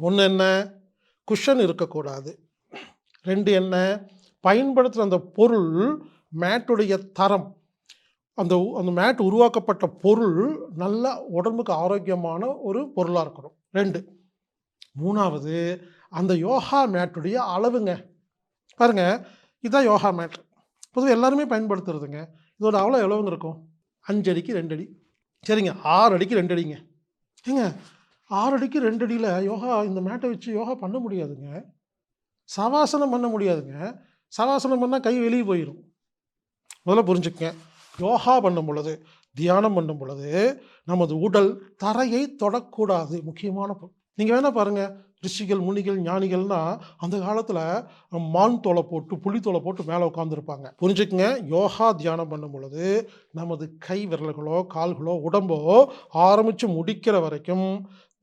ஒன்று என்ன, குஷன் இருக்கக்கூடாது. 2 என்ன, பயன்படுத்துகிற அந்த பொருள் மேட்டுடைய தரம், அந்த அந்த மேட் உருவாக்கப்பட்ட பொருள் நல்ல உடம்புக்கு ஆரோக்கியமான ஒரு பொருளாக இருக்கணும். 2. 3வது அந்த யோகா மேட்டுடைய அளவுங்க. பாருங்க, இதுதான் யோகா மேட். பொதுவாக எல்லாருமே பயன்படுத்துறதுங்க. இதோட அவ்வளோ எவ்வளவுங்க இருக்கும்? 5 அடிக்கு 2 அடி. சரிங்க, 6 அடிக்கு 2 அடிங்க. ஏங்க 6 அடிக்கு 2 அடியில் யோகா, இந்த மேட்டை வச்சு யோகா பண்ண முடியாதுங்க. சவாசனம் பண்ண முடியாதுங்க. சவாசனம் பண்ணால் கை வெளியே போயிடும். முதல்ல புரிஞ்சுக்கங்க. யோகா பண்ணும் பொழுது, தியானம் பண்ணும் பொழுது நமது உடல் தரையை தொடக்கூடாது. முக்கியமான நீங்கள் வேணா பாருங்க, ரிஷிகள் முனிகள் ஞானிகள்னா அந்த காலத்தில் மான் தோலை போட்டு புலி தோலை போட்டு மேலே உட்காந்துருப்பாங்க. புரிஞ்சுக்குங்க, யோகா தியானம் பண்ணும் பொழுது நமது கை விரல்களோ கால்களோ உடம்போ ஆரம்பித்து முடிக்கிற வரைக்கும்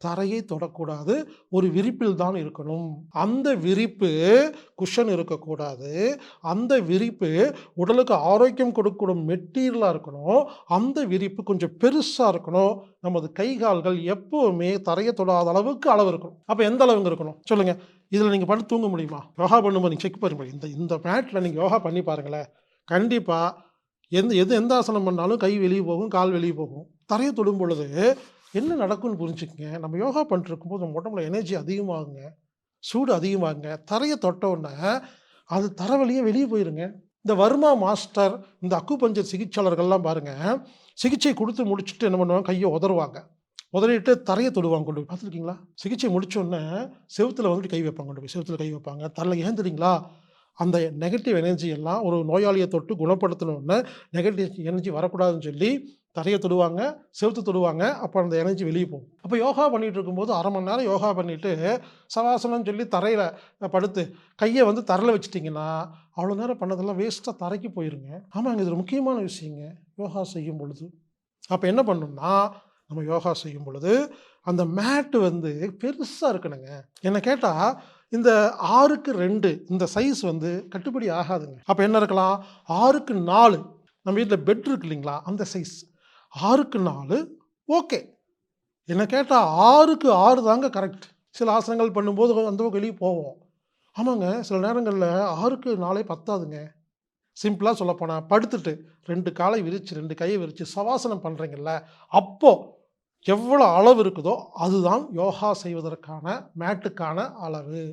தரையை தொடக்கூடாது. ஒரு விரிப்பில் தான் இருக்கணும். அந்த விரிப்பு குஷன் இருக்கக்கூடாது. அந்த விரிப்பு உடலுக்கு ஆரோக்கியம் கொடுக்கக்கூடிய மெட்டீரியலாக இருக்கணும். அந்த விரிப்பு கொஞ்சம் பெருசாக இருக்கணும். நமது கை கால்கள் எப்போவுமே தரையை தொடாத அளவுக்கு அளவு இருக்கணும். அப்போ எந்த அளவுங்க இருக்கணும் சொல்லுங்கள்? இதில் நீங்கள் பண்ணி தூங்க முடியுமா? யோகா பண்ணும்போது நீங்கள் செக் பண்ணுங்க. இந்த மேட்டில் நீங்கள் யோகா பண்ணி பாருங்களேன். கண்டிப்பாக எந்த ஆசனம் பண்ணாலும் கை வெளியே போகும், கால் வெளியே போகும். தரையை தொடும் பொழுது என்ன நடக்கும்னு புரிஞ்சுக்கங்க. நம்ம யோகா பண்ணிருக்கும்போது நம்ம உடம்புல எனர்ஜி அதிகமாகுங்க, சூடு அதிகமாகுங்க. தரையை தொட்ட உடனே அது தரை வழியே வெளியே போயிருங்க. இந்த வர்மா மாஸ்டர், இந்த அக்குபஞ்சர் சிகிச்சையாளர்கள்லாம் பாருங்கள், சிகிச்சை கொடுத்து முடிச்சுட்டு என்ன பண்ணுவாங்க, கையை உதறுவாங்க. உதறிட்டு தரையை தொடுவாங்க. கொண்டு போய் பார்த்துருக்கீங்களா? சிகிச்சை முடிச்சோடனே செவுத்தில் வந்துட்டு கை வைப்பாங்க. கொண்டு போய் செவுத்தில் கை வைப்பாங்க. தரையில் ஏன் தெரியுங்களா? அந்த நெகட்டிவ் எனர்ஜி எல்லாம் ஒரு நோயாளியை தொட்டு குணப்படுத்தணுன்னு நெகட்டிவ் எனர்ஜி வரக்கூடாதுன்னு சொல்லி தரையை தொடுவாங்க, செவுத்து தொடுவாங்க. அப்போ அந்த எனர்ஜி வெளியே போகும். அப்போ யோகா பண்ணிகிட்டு இருக்கும்போது 1/2 மணி நேரம் யோகா பண்ணிவிட்டு சவாசனம்னு சொல்லி தரையில் படுத்து கையை தரையில் வச்சுட்டிங்கன்னா அவ்வளோ நேரம் பண்ணதெல்லாம் வேஸ்ட்டாக தரைக்கு போயிருங்க. ஆமாங்க, இது ஒரு முக்கியமான விஷயங்க யோகா செய்யும் பொழுது. அப்போ என்ன பண்ணணும்னா, நம்ம யோகா செய்யும் பொழுது அந்த மேட்டு பெருசாக இருக்கணுங்க. என்ன கேட்டால் இந்த 6க்கு 2 இந்த சைஸ் கட்டுப்படி ஆகாதுங்க. அப்போ என்ன இருக்கலாம், 6க்கு 4 நம்ம வீட்டில் பெட் இருக்கு இல்லைங்களா, அந்த சைஸ் 6க்கு 4 ஓகே. என்ன கேட்டால் 6க்கு 6 தாங்க கரெக்ட். சில ஆசனங்கள் பண்ணும்போது அந்த பக்கம் வெளியே போவோம். ஆமாங்க, சில நேரங்களில் 6க்கு 4 பத்தாதுங்க. சிம்பிளாக சொல்லப்போனால் படுத்துட்டு 2 காலை விரித்து 2 கையை விரித்து சவாசனம் பண்ணுறீங்கல்ல, அப்போது எவ்வளோ அளவு இருக்குதோ அதுதான் யோகா செய்வதற்கான மேட்டுக்கான அளவு.